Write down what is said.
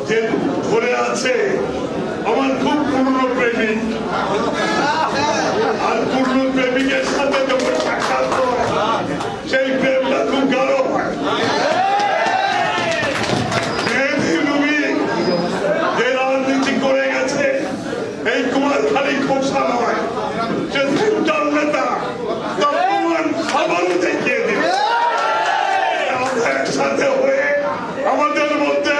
যে ধরে আছে আমার খুব পূর্ণ প্রেমিক, আর পূর্ণ প্রেমিকের সাথে যখন সাক্ষাৎ হয় সেই প্রেমটা খুব গাঢ় হয়। যে রাজনীতি করে গেছে এই কুমারখালী খোসা নয়, সে সেন্ট্রাল নেতা, তার প্রমাণ আবারও দেখিয়ে দিবে। একসাথে হয়ে আমাদের মধ্যে